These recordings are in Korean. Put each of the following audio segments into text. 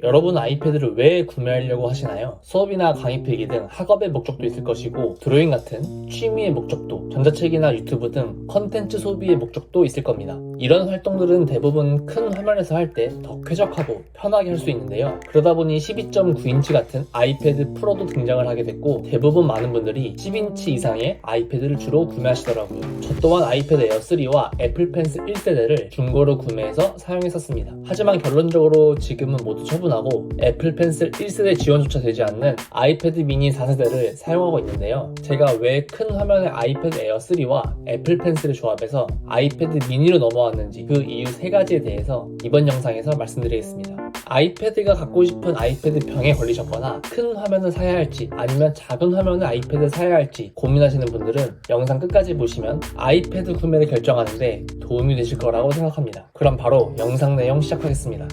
여러분 아이패드를 왜 구매하려고 하시나요? 수업이나 강의 필기 등 학업의 목적도 있을 것이고 드로잉 같은 취미의 목적도, 전자책이나 유튜브 등 컨텐츠 소비의 목적도 있을 겁니다. 이런 활동들은 대부분 큰 화면에서 할 때 더 쾌적하고 편하게 할 수 있는데요. 그러다 보니 12.9인치 같은 아이패드 프로도 등장을 하게 됐고 대부분 많은 분들이 10인치 이상의 아이패드를 주로 구매하시더라고요. 저 또한 아이패드 에어 3와 애플 펜슬 1세대를 중고로 구매해서 사용했었습니다. 하지만 결론적으로 지금은 모두 처분하고 애플 펜슬 1세대 지원조차 되지 않는 아이패드 미니 4세대를 사용하고 있는데요. 제가 왜 큰 화면의 아이패드 에어 3와 애플 펜슬을 조합해서 아이패드 미니로 넘어왔는지 그 이유 3가지에 대해서 이번 영상에서 말씀드리겠습니다. 아이패드가 갖고 싶은 아이패드 병에 걸리셨거나 큰 화면을 사야 할지 아니면 작은 화면의 아이패드를 사야 할지 고민하시는 분들은 영상 끝까지 보시면 아이패드 구매를 결정하는데 도움이 되실 거라고 생각합니다. 그럼 바로 영상 내용 시작하겠습니다.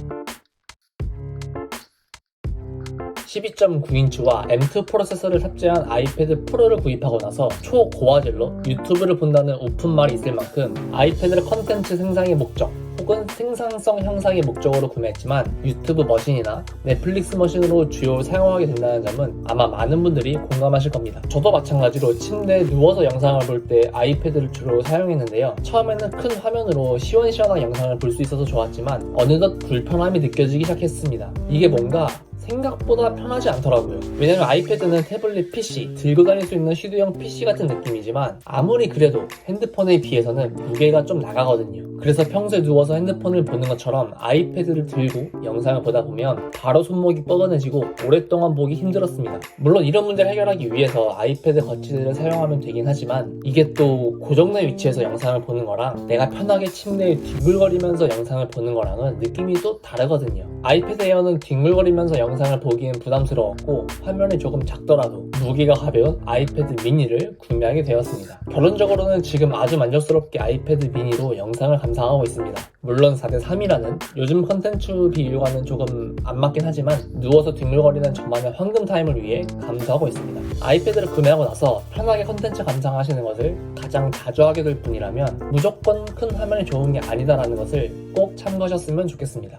12.9인치와 M2 프로세서를 탑재한 아이패드 프로를 구입하고 나서 초고화질로 유튜브를 본다는 오픈말이 있을 만큼 아이패드를 컨텐츠 생산의 목적 혹은 생산성 향상의 목적으로 구매했지만 유튜브 머신이나 넷플릭스 머신으로 주요 사용하게 된다는 점은 아마 많은 분들이 공감하실 겁니다. 저도 마찬가지로 침대에 누워서 영상을 볼 때 아이패드를 주로 사용했는데요. 처음에는 큰 화면으로 시원시원한 영상을 볼 수 있어서 좋았지만 어느덧 불편함이 느껴지기 시작했습니다. 이게 뭔가 생각보다 편하지 않더라고요. 왜냐면 아이패드는 태블릿 PC, 들고 다닐 수 있는 휴대용 PC 같은 느낌이지만 아무리 그래도 핸드폰에 비해서는 무게가 좀 나가거든요. 그래서 평소에 누워서 핸드폰을 보는 것처럼 아이패드를 들고 영상을 보다 보면 바로 손목이 뻐근해지고 오랫동안 보기 힘들었습니다. 물론 이런 문제를 해결하기 위해서 아이패드 거치대를 사용하면 되긴 하지만 이게 또 고정된 위치에서 영상을 보는 거랑 내가 편하게 침대에 뒹굴거리면서 영상을 보는 거랑은 느낌이 또 다르거든요. 아이패드 에어는 뒹굴거리면서 영상을 보기엔 부담스러웠고 화면이 조금 작더라도 무게가 가벼운 아이패드 미니를 구매하게 되었습니다. 결론적으로는 지금 아주 만족스럽게 아이패드 미니로 영상을 감상하고 있습니다. 물론 4대3이라는 요즘 컨텐츠 비율과는 조금 안 맞긴 하지만 누워서 뒹굴거리는 저만의 황금 타임을 위해 감수하고 있습니다. 아이패드를 구매하고 나서 편하게 컨텐츠 감상하시는 것을 가장 자주 하게 될 분이라면 무조건 큰 화면이 좋은 게 아니다라는 것을 꼭 참고하셨으면 좋겠습니다.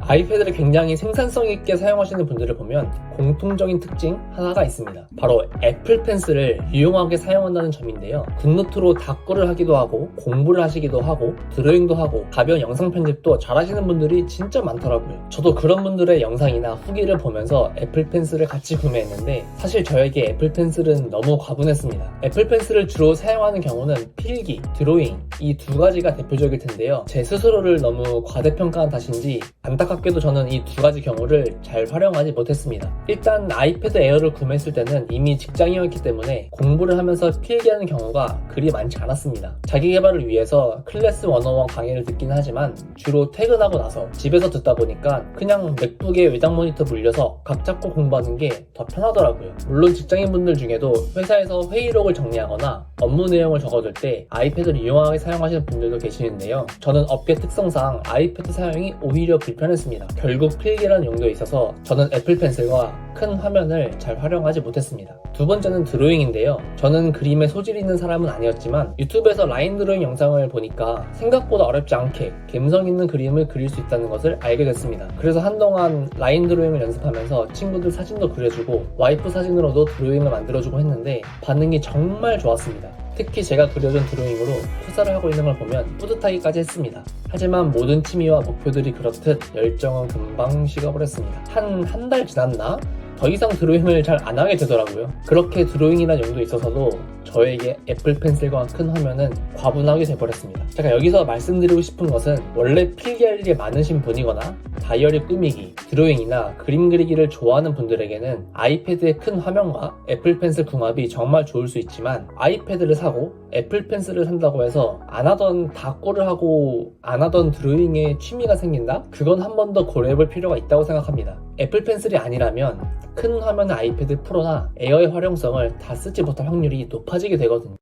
아이패드를 굉장히 생산성 있게 사용하시는 분들을 보면 공통적인 특징 하나가 있습니다. 바로 애플 펜슬을 유용하게 사용한다는 점인데요. 굿노트로 답글을 하기도 하고 공부를 하시기도 하고 드로잉도 하고 가벼운 영상 편집도 잘 하시는 분들이 진짜 많더라고요. 저도 그런 분들의 영상이나 후기를 보면서 애플 펜슬을 같이 구매했는데 사실 저에게 애플 펜슬은 너무 과분했습니다. 애플 펜슬을 주로 사용하는 경우는 필기, 드로잉 이 두 가지가 대표적일 텐데요. 제 스스로를 너무 과대평가한 탓인지 안타깝게도 저는 이 두 가지 경우를 잘 활용하지 못했습니다. 일단 아이패드 에어를 구매했을 때는 이미 직장이었기 때문에 공부를 하면서 필기하는 경우가 그리 많지 않았습니다. 자기개발을 위해서 클래스 101 강의를 듣긴 하지만 주로 퇴근하고 나서 집에서 듣다 보니까 그냥 맥북에 외장 모니터 물려서 각 잡고 공부하는 게 더 편하더라고요. 물론 직장인분들 중에도 회사에서 회의록을 정리하거나 업무 내용을 적어둘 때 아이패드를 유용하게 사용하시는 분들도 계시는데요. 저는 업계 특성상 아이패드 사용이 오히려 불편했습니다. 결국 필기라는 용도에 있어서 저는 애플 펜슬과 큰 화면을 잘 활용하지 못했습니다. 두 번째는 드로잉인데요. 저는 그림에 소질이 있는 사람은 아니었지만 유튜브에서 라인 드로잉 영상을 보니까 생각보다 어렵지 않게 감성 있는 그림을 그릴 수 있다는 것을 알게 됐습니다. 그래서 한동안 라인 드로잉을 연습하면서 친구들 사진도 그려주고 와이프 사진으로도 드로잉을 만들어주고 했는데 반응이 정말 좋았습니다. 특히 제가 그려준 드로잉으로 투자를 하고 있는 걸 보면 뿌듯하기까지 했습니다. 하지만 모든 취미와 목표들이 그렇듯 열정은 금방 식어버렸습니다. 한 달 지났나? 더 이상 드로잉을 잘 안 하게 되더라고요. 그렇게 드로잉이라는 용도에 있어서도 저에게 애플 펜슬과 큰 화면은 과분하게 돼버렸습니다. 제가 여기서 말씀드리고 싶은 것은 원래 필기할 일이 많으신 분이거나 다이어리 꾸미기, 드로잉이나 그림 그리기를 좋아하는 분들에게는 아이패드의 큰 화면과 애플 펜슬 궁합이 정말 좋을 수 있지만 아이패드를 사고 애플 펜슬을 산다고 해서 안 하던 답글을 하고 안 하던 드로잉에 취미가 생긴다? 그건 한 번 더 고려해볼 필요가 있다고 생각합니다. 애플 펜슬이 아니라면 큰 화면의 아이패드 프로나 에어의 활용성을 다 쓰지 못할 확률이 높아지게 되거든요.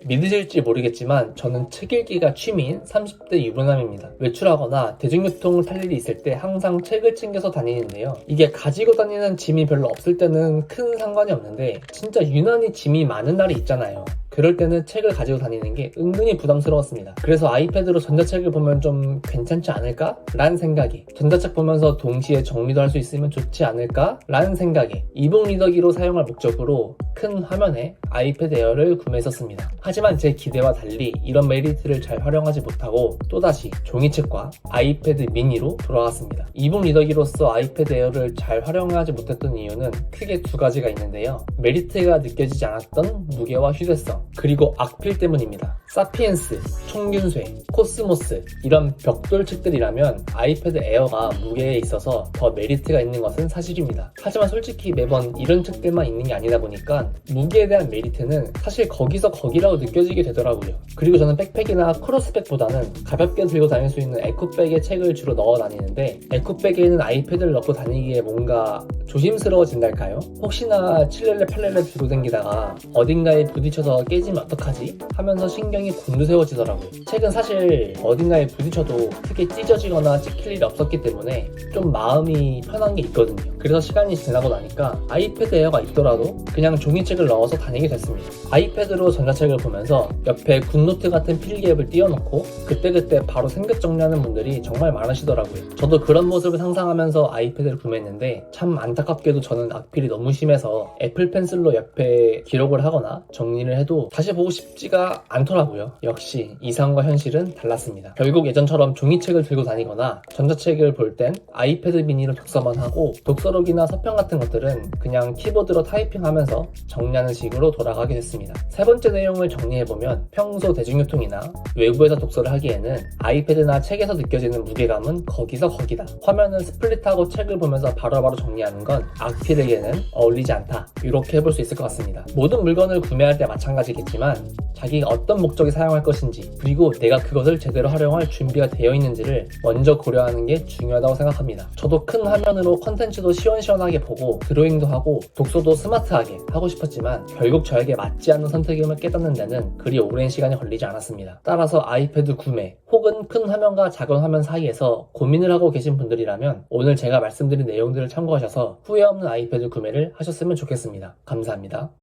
믿으실지 모르겠지만 저는 책 읽기가 취미인 30대 유부남입니다. 외출하거나 대중교통을 탈 일이 있을 때 항상 책을 챙겨서 다니는데요. 이게 가지고 다니는 짐이 별로 없을 때는 큰 상관이 없는데 진짜 유난히 짐이 많은 날이 있잖아요. 그럴 때는 책을 가지고 다니는 게 은근히 부담스러웠습니다. 그래서 아이패드로 전자책을 보면 좀 괜찮지 않을까? 라는 생각이, 전자책 보면서 동시에 정리도 할 수 있으면 좋지 않을까? 라는 생각에 이북 리더기로 사용할 목적으로 큰 화면에 아이패드 에어를 구매했었습니다. 하지만 제 기대와 달리 이런 메리트를 잘 활용하지 못하고 또다시 종이책과 아이패드 미니로 돌아왔습니다. 이북 리더기로서 아이패드 에어를 잘 활용하지 못했던 이유는 크게 두 가지가 있는데요. 메리트가 느껴지지 않았던 무게와 휴대성, 그리고 악필 때문입니다. 사피엔스, 총균쇠, 코스모스 이런 벽돌 책들이라면 아이패드 에어가 무게에 있어서 더 메리트가 있는 것은 사실입니다. 하지만 솔직히 매번 이런 책들만 있는 게 아니다 보니까 무게에 대한 메리트는 사실 거기서 거기라고 느껴지게 되더라고요. 그리고 저는 백팩이나 크로스백보다는 가볍게 들고 다닐 수 있는 에코백에 책을 주로 넣어 다니는데, 에코백에는 아이패드를 넣고 다니기에 뭔가 조심스러워진달까요? 혹시나 7렐레 8렐레 들고 다니다가 어딘가에 부딪혀서 깨지면 어떡하지? 하면서 신경이 곤두세워지더라고요. 책은 사실 어딘가에 부딪혀도 크게 찢어지거나 찍힐 일이 없었기 때문에 좀 마음이 편한 게 있거든요. 그래서 시간이 지나고 나니까 아이패드 에어가 있더라도 그냥 종이책을 넣어서 다니게 됐습니다. 아이패드로 전자책을 보면서 옆에 굿노트 같은 필기앱을 띄워놓고 그때그때 바로 생각 정리하는 분들이 정말 많으시더라고요. 저도 그런 모습을 상상하면서 아이패드를 구매했는데 참 안타깝게도 저는 악필이 너무 심해서 애플 펜슬로 옆에 기록을 하거나 정리를 해도 다시 보고 싶지가 않더라고요. 역시 이상과 현실은 달랐습니다. 결국 예전처럼 종이책을 들고 다니거나 전자책을 볼 땐 아이패드 미니로 독서만 하고, 독서록이나 서평 같은 것들은 그냥 키보드로 타이핑하면서 정리하는 식으로 돌아가게 됐습니다. 세 번째 내용을 정리해보면, 평소 대중교통이나 외부에서 독서를 하기에는 아이패드나 책에서 느껴지는 무게감은 거기서 거기다. 화면을 스플릿하고 책을 보면서 바로바로 정리하는 건 악필에게는 어울리지 않다. 이렇게 해볼 수 있을 것 같습니다. 모든 물건을 구매할 때 마찬가지겠지만 자기가 어떤 목적에 사용할 것인지, 그리고 내가 그것을 제대로 활용할 준비가 되어 있는지를 먼저 고려하는 게 중요하다고 생각합니다. 저도 큰 화면으로 컨텐츠도 시원시원하게 보고 드로잉도 하고 독서도 스마트하게 하고 싶었지만 결국 저에게 맞지 않는 선택임을 깨닫는 데는 그리 오랜 시간이 걸리지 않았습니다. 따라서 아이패드 구매 혹은 큰 화면과 작은 화면 사이에서 고민을 하고 계신 분들이라면 오늘 제가 말씀드린 내용들을 참고하셔서 후회 없는 아이패드 구매를 하셨으면 좋겠습니다. 감사합니다.